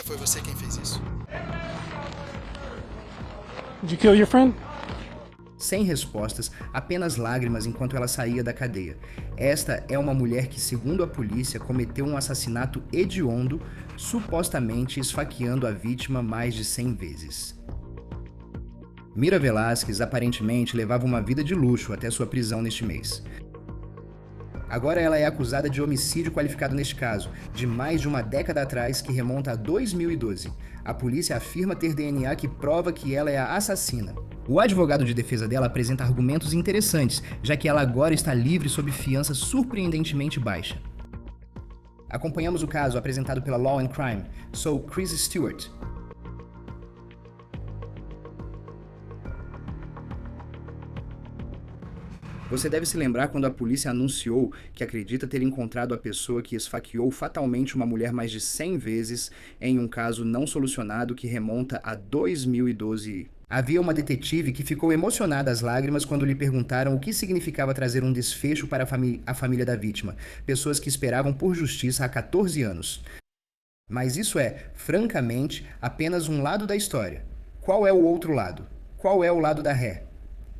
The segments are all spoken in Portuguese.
foi você quem fez isso. Did you kill your friend? Sem respostas, apenas lágrimas enquanto ela saía da cadeia. Esta é uma mulher que, segundo a polícia, cometeu um assassinato hediondo, supostamente esfaqueando a vítima mais de 100 vezes. Mira Velásquez aparentemente levava uma vida de luxo até sua prisão neste mês. Agora ela é acusada de homicídio qualificado neste caso, de mais de uma década atrás, que remonta a 2012. A polícia afirma ter DNA que prova que ela é a assassina. O advogado de defesa dela apresenta argumentos interessantes, já que ela agora está livre sob fiança surpreendentemente baixa. Acompanhamos o caso apresentado pela Law and Crime. Sou Chris Stewart. Você deve se lembrar quando a polícia anunciou que acredita ter encontrado a pessoa que esfaqueou fatalmente uma mulher mais de 100 vezes em um caso não solucionado que remonta a 2012. Havia uma detetive que ficou emocionada às lágrimas quando lhe perguntaram o que significava trazer um desfecho para a família da vítima, pessoas que esperavam por justiça há 14 anos. Mas isso é, francamente, apenas um lado da história. Qual é o outro lado? Qual é o lado da ré?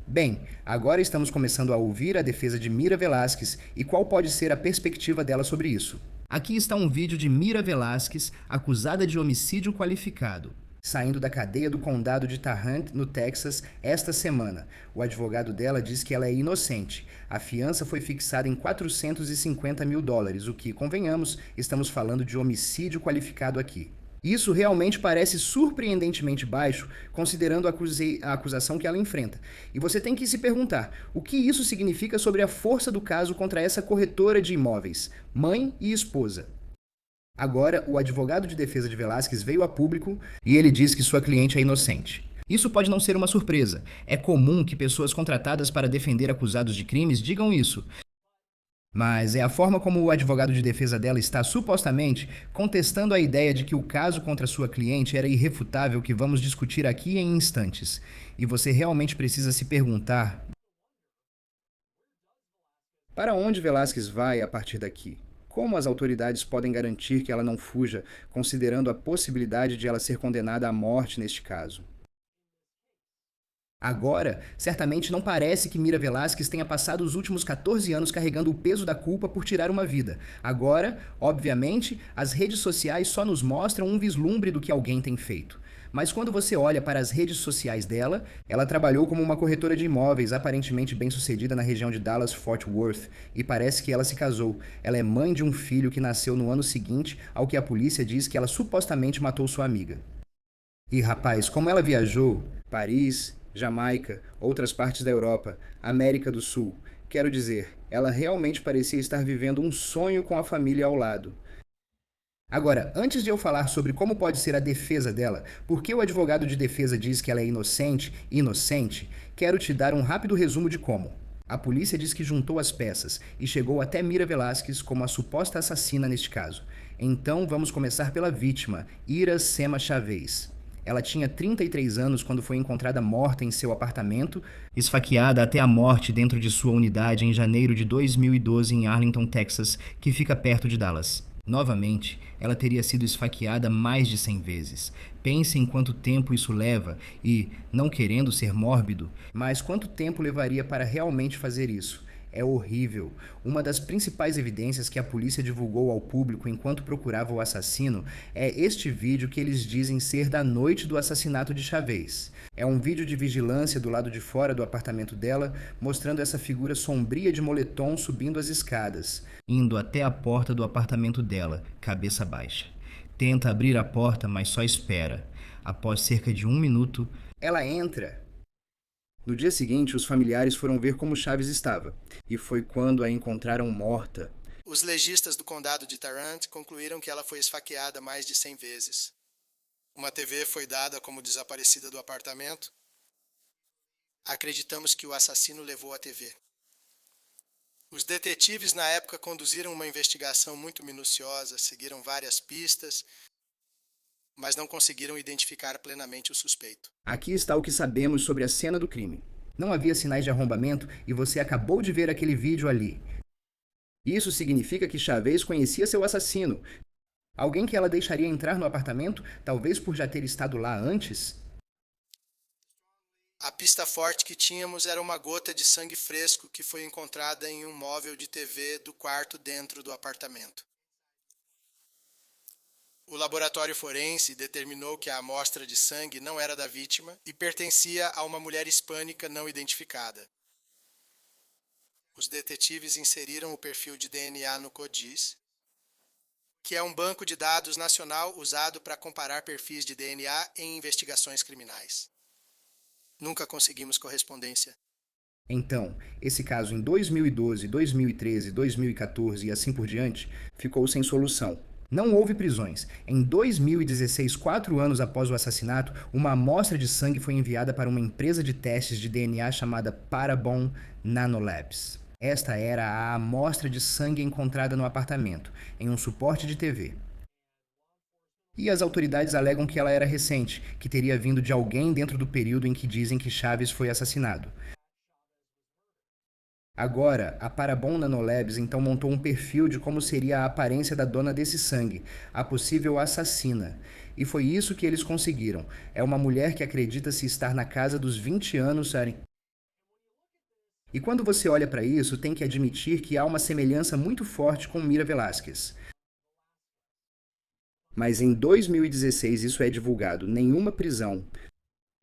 Bem, agora estamos começando a ouvir a defesa de Mira Velásquez e qual pode ser a perspectiva dela sobre isso. Aqui está um vídeo de Mira Velásquez, acusada de homicídio qualificado, saindo da cadeia do condado de Tarrant, no Texas, esta semana. O advogado dela diz que ela é inocente. A fiança foi fixada em $450 mil, o que, convenhamos, estamos falando de homicídio qualificado aqui. Isso realmente parece surpreendentemente baixo, considerando a acusação que ela enfrenta. E você tem que se perguntar, o que isso significa sobre a força do caso contra essa corretora de imóveis, mãe e esposa? Agora, o advogado de defesa de Velásquez veio a público e ele diz que sua cliente é inocente. Isso pode não ser uma surpresa. É comum que pessoas contratadas para defender acusados de crimes digam isso. Mas é a forma como o advogado de defesa dela está supostamente contestando a ideia de que o caso contra sua cliente era irrefutável que vamos discutir aqui em instantes. E você realmente precisa se perguntar: para onde Velásquez vai a partir daqui? Como as autoridades podem garantir que ela não fuja, considerando a possibilidade de ela ser condenada à morte neste caso? Agora, certamente não parece que Mira Velásquez tenha passado os últimos 14 anos carregando o peso da culpa por tirar uma vida. Agora, obviamente, as redes sociais só nos mostram um vislumbre do que alguém tem feito. Mas quando você olha para as redes sociais dela, ela trabalhou como uma corretora de imóveis aparentemente bem-sucedida na região de Dallas-Fort Worth e parece que ela se casou. Ela é mãe de um filho que nasceu no ano seguinte ao que a polícia diz que ela supostamente matou sua amiga. E rapaz, como ela viajou, Paris, Jamaica, outras partes da Europa, América do Sul. Quero dizer, ela realmente parecia estar vivendo um sonho com a família ao lado. Agora, antes de eu falar sobre como pode ser a defesa dela, por que o advogado de defesa diz que ela é inocente, quero te dar um rápido resumo de como. A polícia diz que juntou as peças e chegou até Mira Velásquez como a suposta assassina neste caso. Então vamos começar pela vítima, Ira Sema Chavez. Ela tinha 33 anos quando foi encontrada morta em seu apartamento, esfaqueada até a morte dentro de sua unidade em janeiro de 2012 em Arlington, Texas, que fica perto de Dallas. Novamente, ela teria sido esfaqueada mais de 100 vezes. Pense em quanto tempo isso leva e, não querendo ser mórbido, mas quanto tempo levaria para realmente fazer isso? É horrível. Uma das principais evidências que a polícia divulgou ao público enquanto procurava o assassino é este vídeo que eles dizem ser da noite do assassinato de Chavez. É um vídeo de vigilância do lado de fora do apartamento dela, mostrando essa figura sombria de moletom subindo as escadas, indo até a porta do apartamento dela, cabeça baixa. Tenta abrir a porta, mas só espera. Após cerca de 1 minuto, ela entra. No dia seguinte, os familiares foram ver como Chavez estava, e foi quando a encontraram morta. Os legistas do condado de Tarrant concluíram que ela foi esfaqueada mais de 100 vezes. Uma TV foi dada como desaparecida do apartamento. Acreditamos que o assassino levou a TV. Os detetives na época conduziram uma investigação muito minuciosa, seguiram várias pistas, mas não conseguiram identificar plenamente o suspeito. Aqui está o que sabemos sobre a cena do crime. Não havia sinais de arrombamento e você acabou de ver aquele vídeo ali. Isso significa que Chavez conhecia seu assassino. Alguém que ela deixaria entrar no apartamento, talvez por já ter estado lá antes? A pista forte que tínhamos era uma gota de sangue fresco que foi encontrada em um móvel de TV do quarto dentro do apartamento. O laboratório forense determinou que a amostra de sangue não era da vítima e pertencia a uma mulher hispânica não identificada. Os detetives inseriram o perfil de DNA no CODIS, que é um banco de dados nacional usado para comparar perfis de DNA em investigações criminais. Nunca conseguimos correspondência. Então, esse caso em 2012, 2013, 2014 e assim por diante ficou sem solução. Não houve prisões. Em 2016, 4 anos após o assassinato, uma amostra de sangue foi enviada para uma empresa de testes de DNA chamada Parabon Nanolabs. Esta era a amostra de sangue encontrada no apartamento, em um suporte de TV. E as autoridades alegam que ela era recente, que teria vindo de alguém dentro do período em que dizem que Chaves foi assassinado. Agora, a Parabon Nanolabs então montou um perfil de como seria a aparência da dona desse sangue, a possível assassina. E foi isso que eles conseguiram. É uma mulher que acredita-se estar na casa dos 20 anos. E quando você olha para isso, tem que admitir que há uma semelhança muito forte com Mira Velásquez. Mas em 2016 isso é divulgado, nenhuma prisão.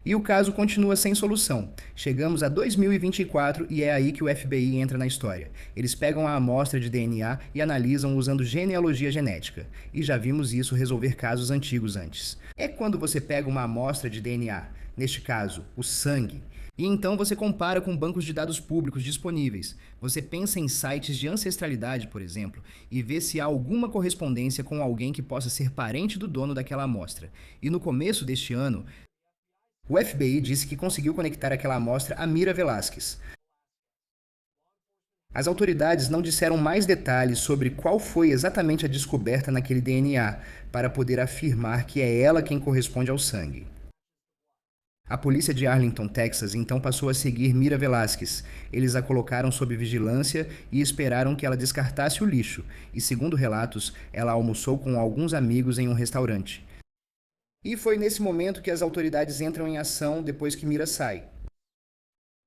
E o caso continua sem solução. Chegamos a 2024 e é aí que o FBI entra na história. Eles pegam a amostra de DNA e analisam usando genealogia genética. E já vimos isso resolver casos antigos antes. É quando você pega uma amostra de DNA, neste caso, o sangue, e então você compara com bancos de dados públicos disponíveis. Você pensa em sites de ancestralidade, por exemplo, e vê se há alguma correspondência com alguém que possa ser parente do dono daquela amostra. E no começo deste ano, o FBI disse que conseguiu conectar aquela amostra a Mira Velásquez. As autoridades não disseram mais detalhes sobre qual foi exatamente a descoberta naquele DNA, para poder afirmar que é ela quem corresponde ao sangue. A polícia de Arlington, Texas, então passou a seguir Mira Velásquez. Eles a colocaram sob vigilância e esperaram que ela descartasse o lixo, e segundo relatos, ela almoçou com alguns amigos em um restaurante. E foi nesse momento que as autoridades entram em ação depois que Mira sai.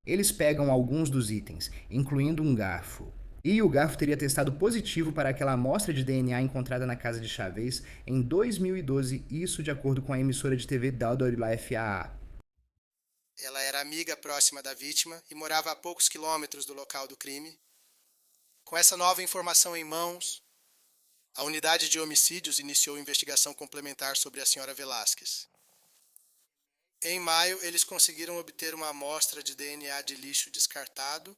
Eles pegam alguns dos itens, incluindo um garfo. E o garfo teria testado positivo para aquela amostra de DNA encontrada na casa de Chavez em 2012, isso de acordo com a emissora de TV WFAA. Ela era amiga próxima da vítima e morava a poucos quilômetros do local do crime. Com essa nova informação em mãos, a unidade de homicídios iniciou investigação complementar sobre a senhora Velásquez. Em maio, eles conseguiram obter uma amostra de DNA de lixo descartado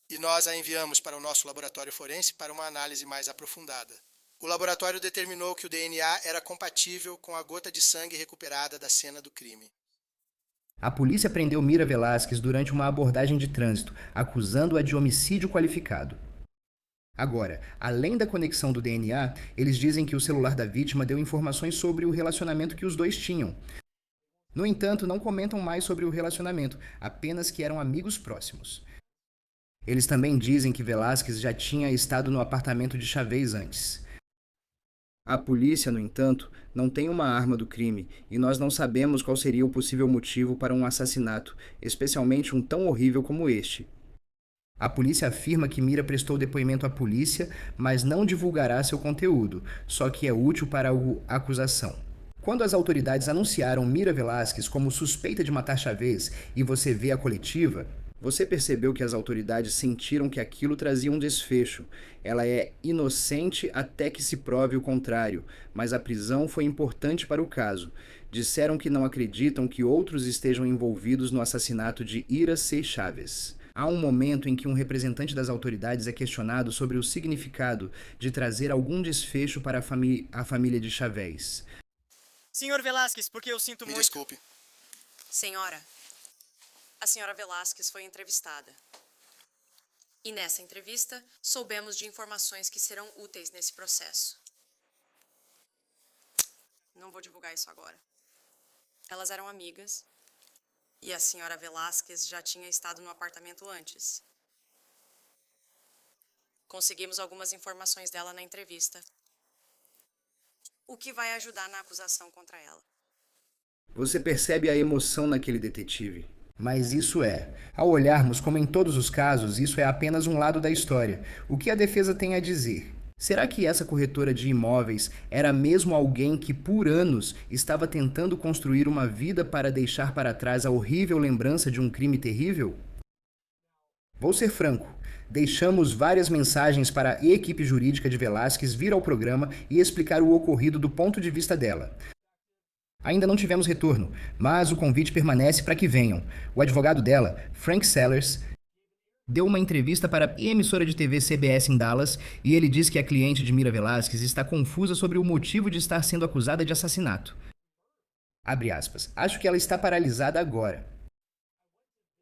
e nós a enviamos para o nosso laboratório forense para uma análise mais aprofundada. O laboratório determinou que o DNA era compatível com a gota de sangue recuperada da cena do crime. A polícia prendeu Mira Velásquez durante uma abordagem de trânsito, acusando-a de homicídio qualificado. Agora, além da conexão do DNA, eles dizem que o celular da vítima deu informações sobre o relacionamento que os dois tinham. No entanto, não comentam mais sobre o relacionamento, apenas que eram amigos próximos. Eles também dizem que Velásquez já tinha estado no apartamento de Chavez antes. A polícia, no entanto, não tem uma arma do crime e nós não sabemos qual seria o possível motivo para um assassinato, especialmente um tão horrível como este. A polícia afirma que Mira prestou depoimento à polícia, mas não divulgará seu conteúdo, só que é útil para a acusação. Quando as autoridades anunciaram Mira Velásquez como suspeita de matar Chavez e você vê a coletiva, você percebeu que as autoridades sentiram que aquilo trazia um desfecho. Ela é inocente até que se prove o contrário, mas a prisão foi importante para o caso. Disseram que não acreditam que outros estejam envolvidos no assassinato de Ira C. Chavez. Há um momento em que um representante das autoridades é questionado sobre o significado de trazer algum desfecho para a família de Chavez. Senhor Velásquez, porque eu sinto Me muito... desculpe. Senhora, a senhora Velásquez foi entrevistada. E nessa entrevista, soubemos de informações que serão úteis nesse processo. Não vou divulgar isso agora. Elas eram amigas e a senhora Velásquez já tinha estado no apartamento antes. Conseguimos algumas informações dela na entrevista. o que vai ajudar na acusação contra ela. Você percebe a emoção naquele detetive. Mas isso ao olharmos como em todos os casos, isso é apenas um lado da história. O que a defesa tem a dizer? Será que essa corretora de imóveis era mesmo alguém que por anos estava tentando construir uma vida para deixar para trás a horrível lembrança de um crime terrível? Vou ser franco. Deixamos várias mensagens para a equipe jurídica de Velázquez vir ao programa e explicar o ocorrido do ponto de vista dela. Ainda não tivemos retorno, mas o convite permanece para que venham. O advogado dela, Frank Sellers, deu uma entrevista para a emissora de TV CBS em Dallas e ele diz que a cliente de Mira Velázquez está confusa sobre o motivo de estar sendo acusada de assassinato. Abre aspas. Acho que ela está paralisada agora.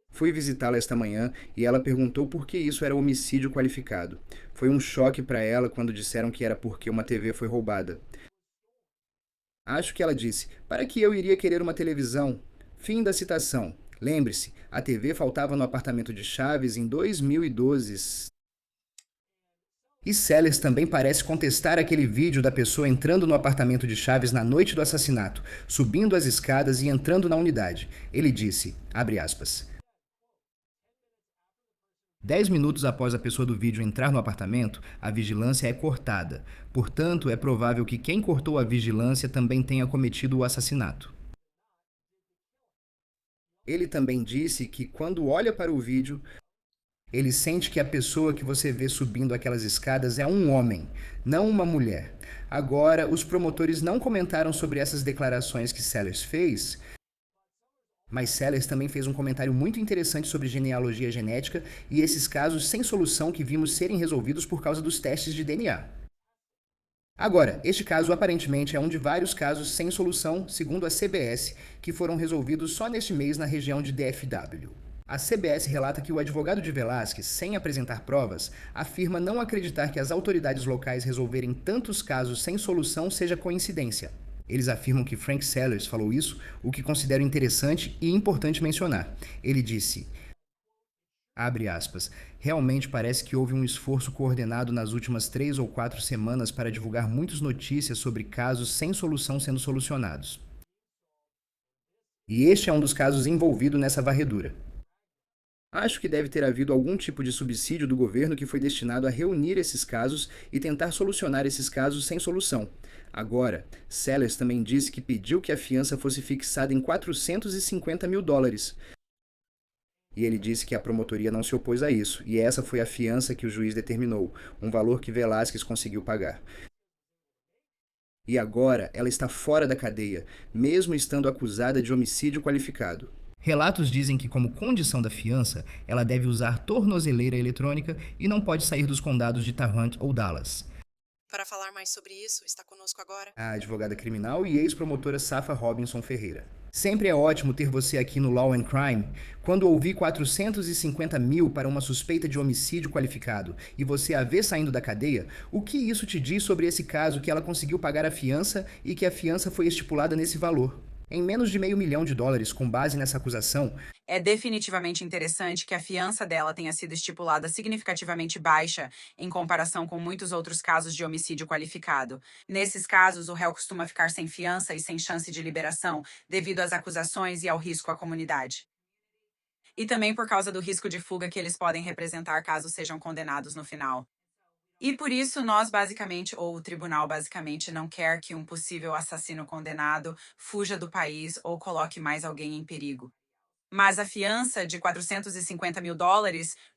Fui visitá-la esta manhã e ela perguntou por que isso era homicídio qualificado. Foi um choque para ela quando disseram que era porque uma TV foi roubada. Acho que ela disse, para que eu iria querer uma televisão? Fim da citação. Lembre-se, a TV faltava no apartamento de Chaves em 2012. E Sellers também parece contestar aquele vídeo da pessoa entrando no apartamento de Chaves na noite do assassinato, subindo as escadas e entrando na unidade. Ele disse, abre aspas, 10 minutos após a pessoa do vídeo entrar no apartamento, a vigilância é cortada. Portanto, é provável que quem cortou a vigilância também tenha cometido o assassinato. Ele também disse que, quando olha para o vídeo, ele sente que a pessoa que você vê subindo aquelas escadas é um homem, não uma mulher. Agora, os promotores não comentaram sobre essas declarações que Sellers fez, mas Sellers também fez um comentário muito interessante sobre genealogia genética e esses casos sem solução que vimos serem resolvidos por causa dos testes de DNA. Agora, este caso aparentemente é um de vários casos sem solução, segundo a CBS, que foram resolvidos só neste mês na região de DFW. A CBS relata que o advogado de Velázquez, sem apresentar provas, afirma não acreditar que as autoridades locais resolverem tantos casos sem solução seja coincidência. Eles afirmam que Frank Sellers falou isso, o que considero interessante e importante mencionar. Ele disse, abre aspas, realmente parece que houve um esforço coordenado nas últimas 3 ou 4 semanas para divulgar muitas notícias sobre casos sem solução sendo solucionados. E este é um dos casos envolvido nessa varredura. Acho que deve ter havido algum tipo de subsídio do governo que foi destinado a reunir esses casos e tentar solucionar esses casos sem solução. Agora, Sellers também disse que pediu que a fiança fosse fixada em $450 mil. E ele disse que a promotoria não se opôs a isso, e essa foi a fiança que o juiz determinou, um valor que Velázquez conseguiu pagar. E agora ela está fora da cadeia, mesmo estando acusada de homicídio qualificado. Relatos dizem que, como condição da fiança, ela deve usar tornozeleira eletrônica e não pode sair dos condados de Tarrant ou Dallas. Para falar mais sobre isso, está conosco agora A advogada criminal e ex-promotora Safa Robinson Ferreira. Sempre é ótimo ter você aqui no Law and Crime. Quando ouvi 450 mil para uma suspeita de homicídio qualificado e você a vê saindo da cadeia, o que isso te diz sobre esse caso que ela conseguiu pagar a fiança e que a fiança foi estipulada nesse valor? Em menos de $500 mil, com base nessa acusação, é definitivamente interessante que a fiança dela tenha sido estipulada significativamente baixa em comparação com muitos outros casos de homicídio qualificado. Nesses casos, o réu costuma ficar sem fiança e sem chance de liberação devido às acusações e ao risco à comunidade. E também por causa do risco de fuga que eles podem representar caso sejam condenados no final. E por isso nós basicamente, ou o tribunal basicamente, não quer que um possível assassino condenado fuja do país ou coloque mais alguém em perigo. Mas a fiança de $450 mil,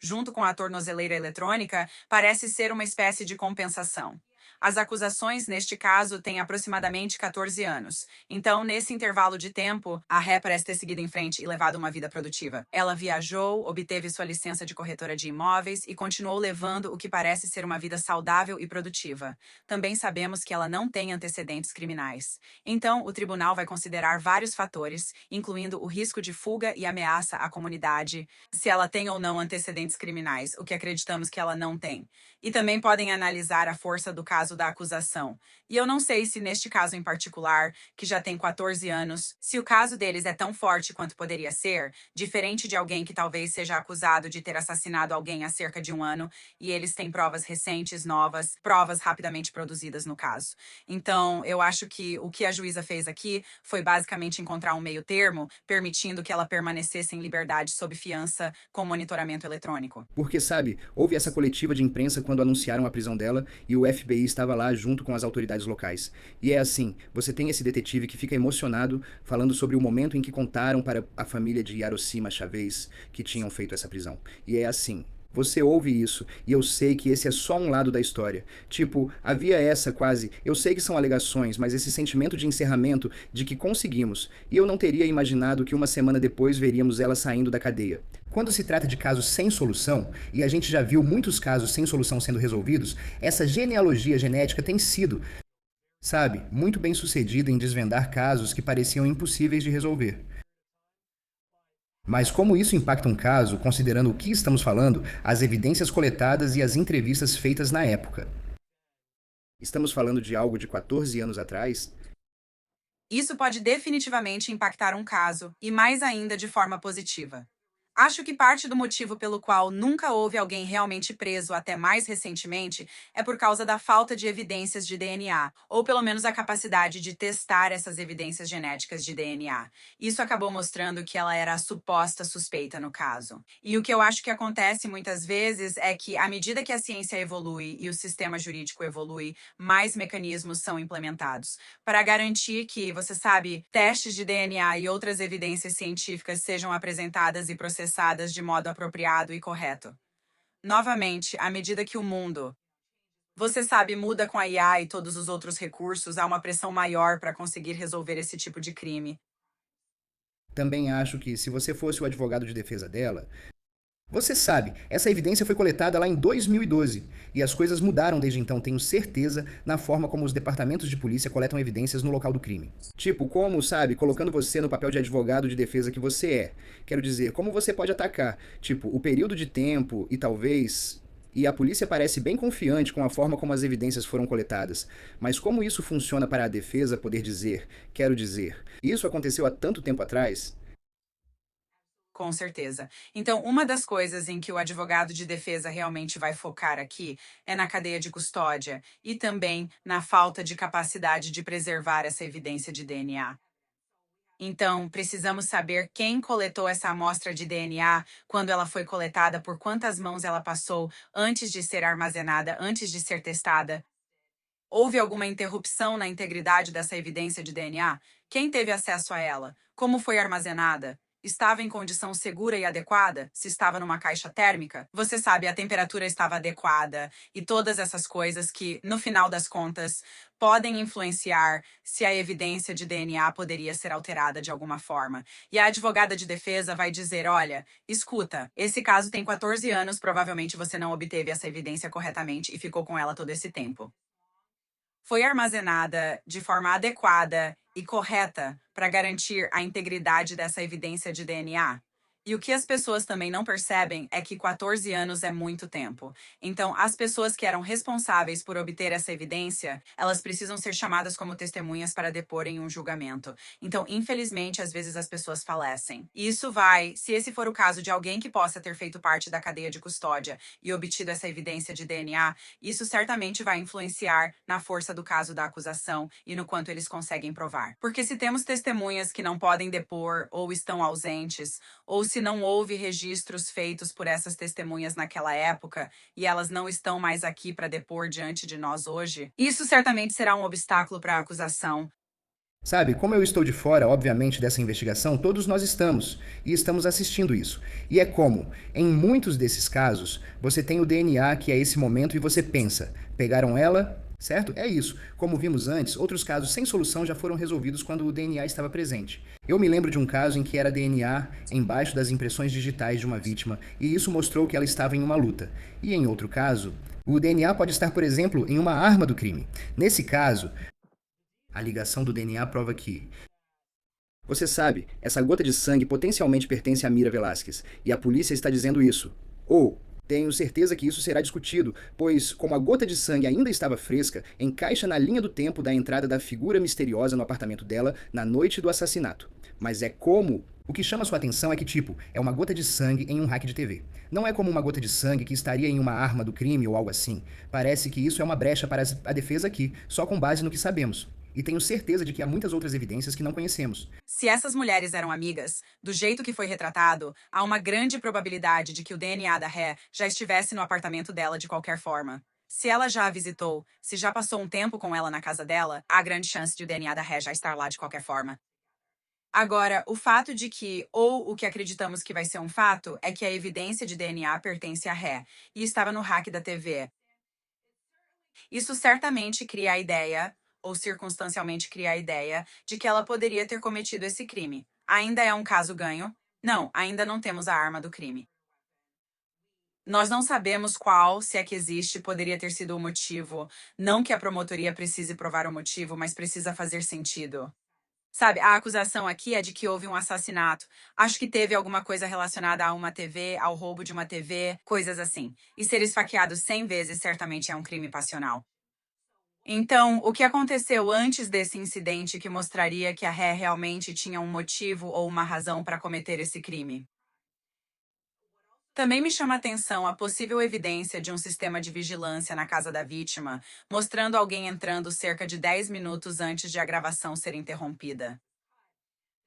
junto com a tornozeleira eletrônica, parece ser uma espécie de compensação. As acusações, neste caso, têm aproximadamente 14 anos. Então, nesse intervalo de tempo, a ré parece ter seguido em frente e levado uma vida produtiva. Ela viajou, obteve sua licença de corretora de imóveis e continuou levando o que parece ser uma vida saudável e produtiva. Também sabemos que ela não tem antecedentes criminais. Então, o tribunal vai considerar vários fatores, incluindo o risco de fuga e ameaça à comunidade, se ela tem ou não antecedentes criminais, o que acreditamos que ela não tem. E também podem analisar a força do caso da acusação. E eu não sei se neste caso em particular, que já tem 14 anos, se o caso deles é tão forte quanto poderia ser, diferente de alguém que talvez seja acusado de ter assassinado alguém há cerca de um ano, e eles têm provas recentes, novas, provas rapidamente produzidas no caso. Então, eu acho que o que a juíza fez aqui foi basicamente encontrar um meio termo, permitindo que ela permanecesse em liberdade sob fiança com monitoramento eletrônico. Porque, sabe, houve essa coletiva de imprensa quando anunciaram a prisão dela e o FBI estava lá junto com as autoridades locais. E é assim, você tem esse detetive que fica emocionado falando sobre o momento em que contaram para a família de Yarosima Chavez que tinham feito essa prisão. E é assim, você ouve isso, e eu sei que esse é só um lado da história. Tipo, havia essa quase, eu sei que são alegações, mas esse sentimento de encerramento de que conseguimos, e eu não teria imaginado que uma semana depois veríamos ela saindo da cadeia. Quando se trata de casos sem solução, e a gente já viu muitos casos sem solução sendo resolvidos, essa genealogia genética tem sido, sabe, muito bem sucedida em desvendar casos que pareciam impossíveis de resolver. Mas como isso impacta um caso, considerando o que estamos falando, as evidências coletadas e as entrevistas feitas na época? Estamos falando de algo de 14 anos atrás? Isso pode definitivamente impactar um caso, e mais ainda de forma positiva. Acho que parte do motivo pelo qual nunca houve alguém realmente preso até mais recentemente é por causa da falta de evidências de DNA, ou pelo menos a capacidade de testar essas evidências genéticas de DNA. Isso acabou mostrando que ela era a suposta suspeita no caso. E o que eu acho que acontece muitas vezes é que, à medida que a ciência evolui e o sistema jurídico evolui, mais mecanismos são implementados para garantir que, você sabe, testes de DNA e outras evidências científicas sejam apresentadas e processadas de modo apropriado e correto. Novamente, à medida que o mundo, você sabe, muda com a IA e todos os outros recursos, há uma pressão maior para conseguir resolver esse tipo de crime. Também acho que, se você fosse o advogado de defesa dela, você sabe, essa evidência foi coletada lá em 2012 e as coisas mudaram desde então, tenho certeza, na forma como os departamentos de polícia coletam evidências no local do crime. Tipo, como, sabe, colocando você no papel de advogado de defesa que você é. Quero dizer, como você pode atacar, tipo, o período de tempo e talvez... E a polícia parece bem confiante com a forma como as evidências foram coletadas. Mas como isso funciona para a defesa poder dizer, quero dizer, isso aconteceu há tanto tempo atrás... Com certeza. Então, uma das coisas em que o advogado de defesa realmente vai focar aqui é na cadeia de custódia e também na falta de capacidade de preservar essa evidência de DNA. Então, precisamos saber quem coletou essa amostra de DNA, quando ela foi coletada, por quantas mãos ela passou antes de ser armazenada, antes de ser testada. Houve alguma interrupção na integridade dessa evidência de DNA? Quem teve acesso a ela? Como foi armazenada? Estava em condição segura e adequada? Se estava numa caixa térmica? Você sabe, a temperatura estava adequada e todas essas coisas que, no final das contas, podem influenciar se a evidência de DNA poderia ser alterada de alguma forma. E a advogada de defesa vai dizer, olha, escuta, esse caso tem 14 anos, provavelmente você não obteve essa evidência corretamente e ficou com ela todo esse tempo. Foi armazenada de forma adequada e correta para garantir a integridade dessa evidência de DNA. E o que as pessoas também não percebem é que 14 anos é muito tempo. Então, as pessoas que eram responsáveis por obter essa evidência, elas precisam ser chamadas como testemunhas para depor em um julgamento. Então, infelizmente, às vezes as pessoas falecem. E isso vai, se esse for o caso de alguém que possa ter feito parte da cadeia de custódia e obtido essa evidência de DNA, isso certamente vai influenciar na força do caso da acusação e no quanto eles conseguem provar. Porque se temos testemunhas que não podem depor ou estão ausentes, ou se não houve registros feitos por essas testemunhas naquela época e elas não estão mais aqui para depor diante de nós hoje, isso certamente será um obstáculo para a acusação. Sabe, como eu estou de fora, obviamente, dessa investigação, todos nós estamos, e estamos assistindo isso. E é como, em muitos desses casos, você tem o DNA que é esse momento e você pensa, pegaram ela... Certo? É isso. Como vimos antes, outros casos sem solução já foram resolvidos quando o DNA estava presente. Eu me lembro de um caso em que era DNA embaixo das impressões digitais de uma vítima, e isso mostrou que ela estava em uma luta. E em outro caso, o DNA pode estar, por exemplo, em uma arma do crime. Nesse caso, a ligação do DNA prova que... Você sabe, essa gota de sangue potencialmente pertence a Mira Velásquez, e a polícia está dizendo isso. Ou... Tenho certeza que isso será discutido, pois, como a gota de sangue ainda estava fresca, encaixa na linha do tempo da entrada da figura misteriosa no apartamento dela na noite do assassinato. Mas é como... O que chama sua atenção é que, tipo, é uma gota de sangue em um hack de TV. Não é como uma gota de sangue que estaria em uma arma do crime ou algo assim. Parece que isso é uma brecha para a defesa aqui, só com base no que sabemos. E tenho certeza de que há muitas outras evidências que não conhecemos. Se essas mulheres eram amigas, do jeito que foi retratado, há uma grande probabilidade de que o DNA da Ré já estivesse no apartamento dela de qualquer forma. Se ela já a visitou, se já passou um tempo com ela na casa dela, há grande chance de o DNA da Ré já estar lá de qualquer forma. Agora, o fato de que, ou o que acreditamos que vai ser um fato, é que a evidência de DNA pertence à Ré e estava no hack da TV. Isso certamente cria a ideia, ou circunstancialmente cria a ideia, de que ela poderia ter cometido esse crime. Ainda é um caso ganho? Não, ainda não temos a arma do crime. Nós não sabemos qual, se é que existe, poderia ter sido o motivo. Não que a promotoria precise provar o motivo, mas precisa fazer sentido. Sabe, a acusação aqui é de que houve um assassinato. Acho que teve alguma coisa relacionada a uma TV, ao roubo de uma TV, coisas assim. E ser esfaqueado 100 vezes certamente é um crime passional. Então, o que aconteceu antes desse incidente que mostraria que a Ré realmente tinha um motivo ou uma razão para cometer esse crime? Também me chama a atenção a possível evidência de um sistema de vigilância na casa da vítima, mostrando alguém entrando cerca de 10 minutos antes de a gravação ser interrompida.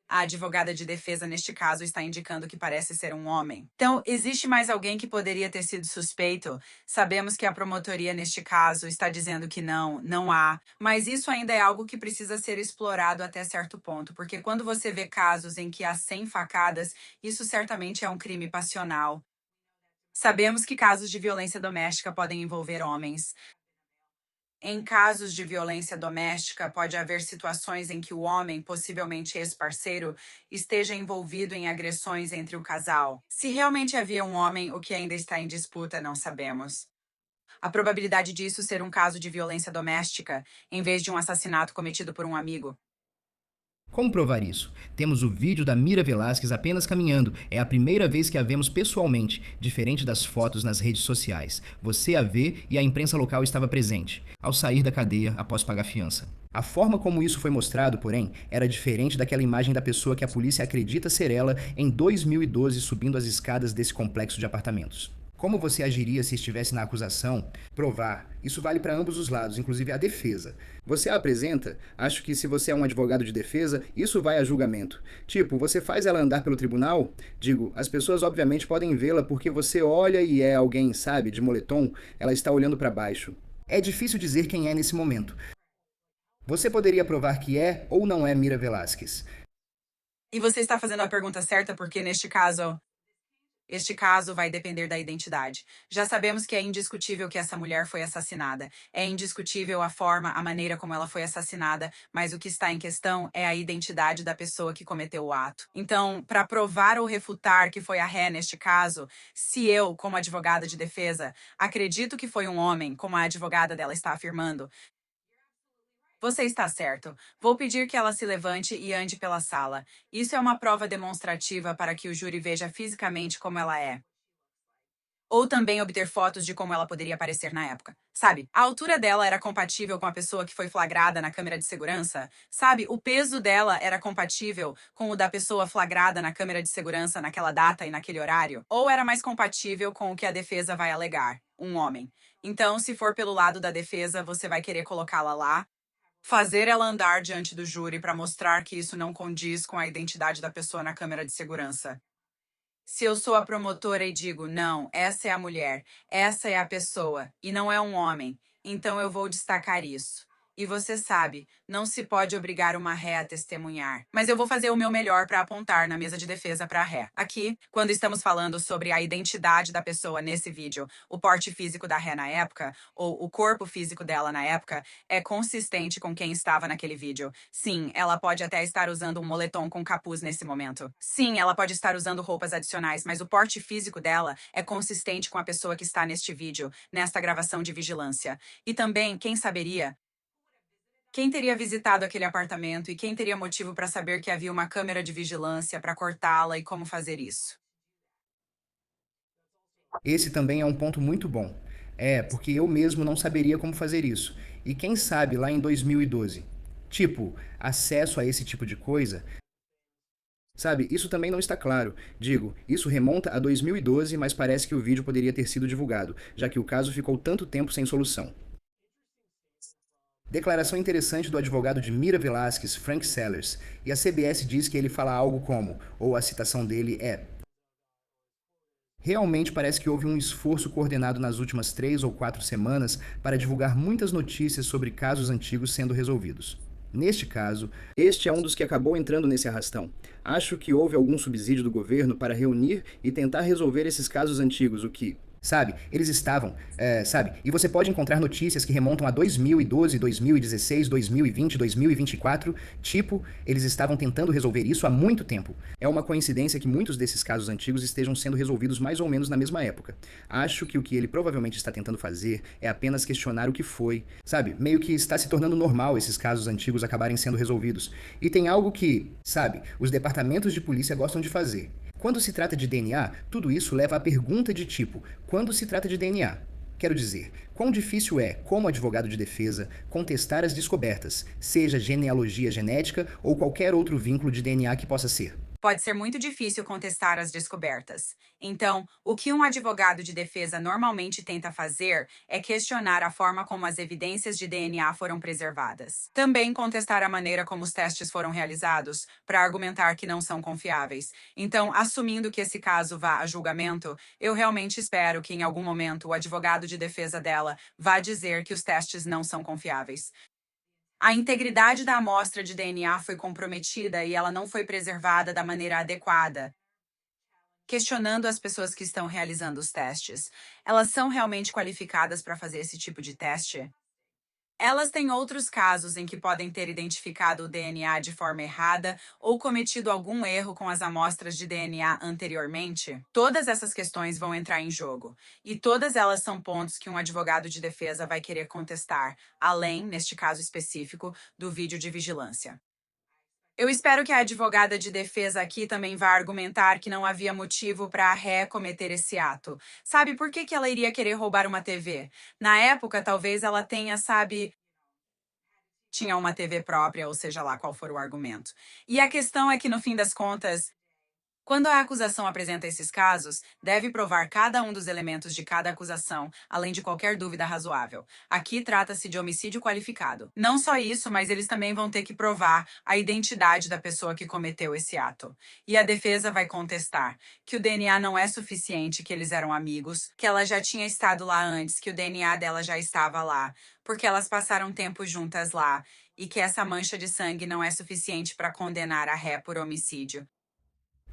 A advogada de defesa neste caso está indicando que parece ser um homem. Então, existe mais alguém que poderia ter sido suspeito? Sabemos que a promotoria neste caso está dizendo que não há, mas isso ainda é algo que precisa ser explorado até certo ponto, porque quando você vê casos em que há 100 facadas, isso certamente é um crime passional. Sabemos que casos de violência doméstica podem envolver homens. Em casos de violência doméstica, pode haver situações em que o homem, possivelmente ex-parceiro, esteja envolvido em agressões entre o casal. Se realmente havia um homem, o que ainda está em disputa, não sabemos. A probabilidade disso ser um caso de violência doméstica, em vez de um assassinato cometido por um amigo. Como provar isso? Temos o vídeo da Mira Velasquez apenas caminhando. É a primeira vez que a vemos pessoalmente, diferente das fotos nas redes sociais. Você a vê e a imprensa local estava presente, ao sair da cadeia após pagar fiança. A forma como isso foi mostrado, porém, era diferente daquela imagem da pessoa que a polícia acredita ser ela em 2012 subindo as escadas desse complexo de apartamentos. Como você agiria se estivesse na acusação? Provar. Isso vale para ambos os lados, inclusive a defesa. Você a apresenta? Acho que se você é um advogado de defesa, isso vai a julgamento. Tipo, você faz ela andar pelo tribunal? Digo, as pessoas obviamente podem vê-la porque você olha e é alguém, sabe, de moletom, ela está olhando para baixo. É difícil dizer quem é nesse momento. Você poderia provar que é ou não é Mira Velasquez. E você está fazendo a pergunta certa porque, neste caso, este caso vai depender da identidade. Já sabemos que é indiscutível que essa mulher foi assassinada. É indiscutível a forma, a maneira como ela foi assassinada, mas o que está em questão é a identidade da pessoa que cometeu o ato. Então, para provar ou refutar que foi a Ré neste caso, se eu, como advogada de defesa, acredito que foi um homem, como a advogada dela está afirmando, você está certo. Vou pedir que ela se levante e ande pela sala. Isso é uma prova demonstrativa para que o júri veja fisicamente como ela é. Ou também obter fotos de como ela poderia parecer na época. Sabe, a altura dela era compatível com a pessoa que foi flagrada na câmera de segurança? Sabe, o peso dela era compatível com o da pessoa flagrada na câmera de segurança naquela data e naquele horário? Ou era mais compatível com o que a defesa vai alegar? Um homem. Então, se for pelo lado da defesa, você vai querer colocá-la lá, fazer ela andar diante do júri para mostrar que isso não condiz com a identidade da pessoa na câmera de segurança. Se eu sou a promotora e digo, não, essa é a mulher, essa é a pessoa, e não é um homem, então eu vou destacar isso. E você sabe, não se pode obrigar uma ré a testemunhar. Mas eu vou fazer o meu melhor para apontar na mesa de defesa para a ré. Aqui, quando estamos falando sobre a identidade da pessoa nesse vídeo, o porte físico da ré na época, ou o corpo físico dela na época, é consistente com quem estava naquele vídeo. Sim, ela pode até estar usando um moletom com capuz nesse momento. Sim, ela pode estar usando roupas adicionais, mas o porte físico dela é consistente com a pessoa que está neste vídeo, nesta gravação de vigilância. E também, quem saberia? Quem teria visitado aquele apartamento e quem teria motivo para saber que havia uma câmera de vigilância para cortá-la e como fazer isso? Esse também é um ponto muito bom. Porque eu mesmo não saberia como fazer isso. E quem sabe lá em 2012? Tipo, acesso a esse tipo de coisa. Sabe, isso também não está claro. Digo, isso remonta a 2012, mas parece que o vídeo poderia ter sido divulgado, já que o caso ficou tanto tempo sem solução. Declaração interessante do advogado de Mira Velasquez, Frank Sellers, e a CBS diz que ele fala algo como, ou a citação dele é: realmente parece que houve um esforço coordenado nas últimas 3 ou 4 semanas para divulgar muitas notícias sobre casos antigos sendo resolvidos. Neste caso, este é um dos que acabou entrando nesse arrastão. Acho que houve algum subsídio do governo para reunir e tentar resolver esses casos antigos, o que... Sabe, eles estavam, e você pode encontrar notícias que remontam a 2012, 2016, 2020, 2024, tipo, eles estavam tentando resolver isso há muito tempo. É uma coincidência que muitos desses casos antigos estejam sendo resolvidos mais ou menos na mesma época. Acho que o que ele provavelmente está tentando fazer é apenas questionar o que foi, sabe, meio que está se tornando normal esses casos antigos acabarem sendo resolvidos. E tem algo que, sabe, os departamentos de polícia gostam de fazer. Quando se trata de DNA, tudo isso leva à pergunta de tipo, quando se trata de DNA? Quero dizer, quão difícil é, como advogado de defesa, contestar as descobertas, seja genealogia genética ou qualquer outro vínculo de DNA que possa ser? Pode ser muito difícil contestar as descobertas. Então, o que um advogado de defesa normalmente tenta fazer é questionar a forma como as evidências de DNA foram preservadas. Também contestar a maneira como os testes foram realizados, para argumentar que não são confiáveis. Então, assumindo que esse caso vá a julgamento, eu realmente espero que em algum momento o advogado de defesa dela vá dizer que os testes não são confiáveis. A integridade da amostra de DNA foi comprometida e ela não foi preservada da maneira adequada. Questionando as pessoas que estão realizando os testes, elas são realmente qualificadas para fazer esse tipo de teste? Elas têm outros casos em que podem ter identificado o DNA de forma errada ou cometido algum erro com as amostras de DNA anteriormente? Todas essas questões vão entrar em jogo, e todas elas são pontos que um advogado de defesa vai querer contestar, além, neste caso específico, do vídeo de vigilância. Eu espero que a advogada de defesa aqui também vá argumentar que não havia motivo para a ré cometer esse ato. Sabe por que ela iria querer roubar uma TV? Na época, talvez ela tenha, tinha uma TV própria, ou seja lá qual for o argumento. E a questão é que, no fim das contas, quando a acusação apresenta esses casos, deve provar cada um dos elementos de cada acusação, além de qualquer dúvida razoável. Aqui trata-se de homicídio qualificado. Não só isso, mas eles também vão ter que provar a identidade da pessoa que cometeu esse ato. E a defesa vai contestar que o DNA não é suficiente, que eles eram amigos, que ela já tinha estado lá antes, que o DNA dela já estava lá, porque elas passaram tempo juntas lá, e que essa mancha de sangue não é suficiente para condenar a ré por homicídio.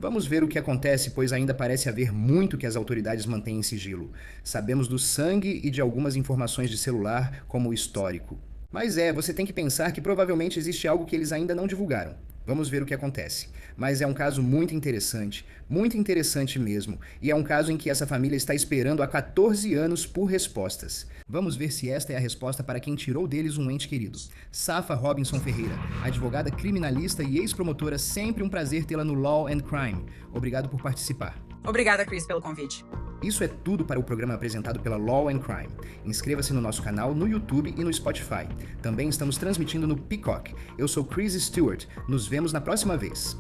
Vamos ver o que acontece, pois ainda parece haver muito que as autoridades mantêm em sigilo. Sabemos do sangue e de algumas informações de celular, como o histórico. Mas você tem que pensar que provavelmente existe algo que eles ainda não divulgaram. Vamos ver o que acontece. Mas é um caso muito interessante mesmo, e é um caso em que essa família está esperando há 14 anos por respostas. Vamos ver se esta é a resposta para quem tirou deles um ente querido. Safa Robinson Ferreira, advogada criminalista e ex-promotora, sempre um prazer tê-la no Law and Crime. Obrigado por participar. Obrigada, Chris, pelo convite. Isso é tudo para o programa apresentado pela Law and Crime. Inscreva-se no nosso canal no YouTube e no Spotify. Também estamos transmitindo no Peacock. Eu sou Chris Stewart. Nos vemos na próxima vez.